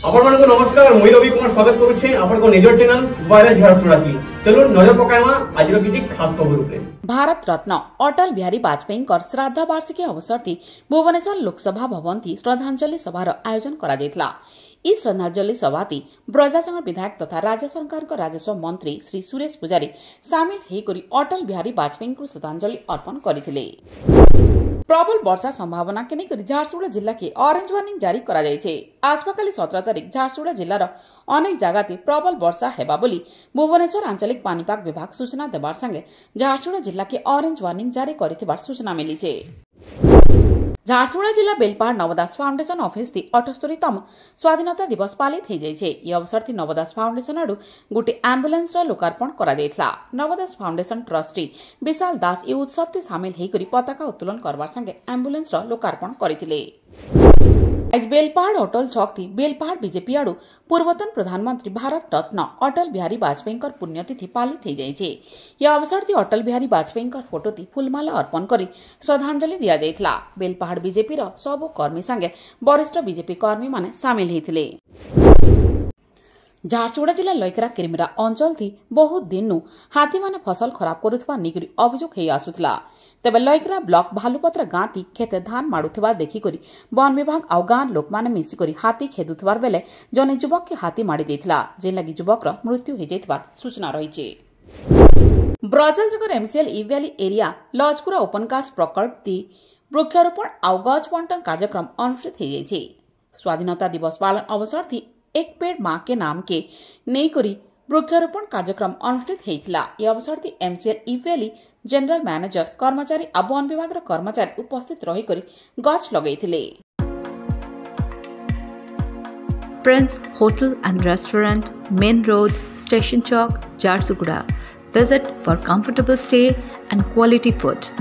ଆପଣମାନଙ୍କୁ ନମସ୍କାର ମୁଁ ରବି କୁମାର ସ୍ୱାଗତ କରୁଛି ଆପଣଙ୍କ ନିଜର ଚ୍ୟାନେଲ ଭାଇରାଲ ଝାରସୁଗୁଡ଼ା की चलो नजर पकाइमा आज किसी खास खबर उपरे। भारत रत्न अटल बिहारी वाजपेयी श्राद्ध वार्षिकी अवसर थी भुवनेश्वर लोकसभा भवन थी श्रद्धांजलि सभार आयोजन करा जायतिला। ई श्रद्धांजलि सभा थी ब्रजासंग विधायक तथा राज्य सरकार राजस्व मंत्री श्री सुरेश पुजारी सामिल होकर अटल बिहारी वाजपेयी को श्रद्धांजलि अर्पण करथिले। प्रबल वर्षा संभावना के लेकर झारसुगुड़ा जिला के ऑरेंज वार्निंग जारी करा जायछे। आसपाकाली 17 तारिख झारसुगुड़ा जिलार अनेक जगह प्रबल वर्षा हेबा बोली भुवनेश्वर आंचलिक पानीपाग विभाग सूचना देवार संगे झारसुगुड़ा जिला के ऑरेंज वार्निंग जारी करिथिबार सूचना मिलीछे। झारसुगुड़ा जिला बेलपाड़ नवदास फाउंडेशन ऑफिस थी 78तम स्वाधीनता दिवस पालित हो जाए। यह अवसर थी नवदास फाउंडेशन आडू गोटे एम्बुलेंस लोकार्पण करा जायतिला। नवदास फाउंडेशन ट्रस्टी विशाल दास यह उत्सव थी सामिल होकर पताका उत्तोलन करवार संगे एम्बुलेंस लोकार्पण करथिले। आज बेलपाड़ अटल चौक थी बेलपाड़ बीजेपी आडू पूर्वतन प्रधानमंत्री भारत रत्न अटल बिहारी वाजपेयी पुण्यतिथि पालित हो जाए। यह अवसर थी अटल बिहारी वाजपेयी फोटो थी फुलमाला अर्पण कर श्रद्धांजलि दिया जायतिला। बेलपाड़ बीजेपी सबु कर्मी संगे वरिष्ठ बीजेपी कर्मी माने सामिल होते। झारसुगुड़ा जिला लयकरा किरमिरा अंचल थी बहुत दिन हाथी माने फसल खराब करुवा निकरी अभियोग हो आसुला। तेबे लयकरा ब्लॉक भालुपत्र गाँ थी खेते धान माड़ुवा देखिक वन विभाग आउ गाँ लोक मैंने मिसिक हाथी खेदुवार बेले जने युवक के हाथी माड़ी देथिला, जे लगी युवकर मृत्यु हो जाइथिबार सूचना रही। ब्रजनगर एमसीएल ई वैली एरिया लजकुरा ओपनकास्ट प्रकल्प थी वृक्षारोपण आउ गज बंटन कार्यक्रम अनुष्ठित हो जाए। स्वाधीनता दिवस पालन अवसर थी एक पेड़ माँ के नाम के नहींकरी वृक्षारोपण कार्यक्रम अनुष्ठित होता। यह अवसर थी एमसीएल ई वैली जनरल मैनेजर कर्मचारी आ वन विभाग कर्मचारी उपस्थित रही गछ लगैथिले। Prince Hotel and Restaurant, Main Road, Station Chowk, Jharsuguda. Visit for comfortable stay and quality food.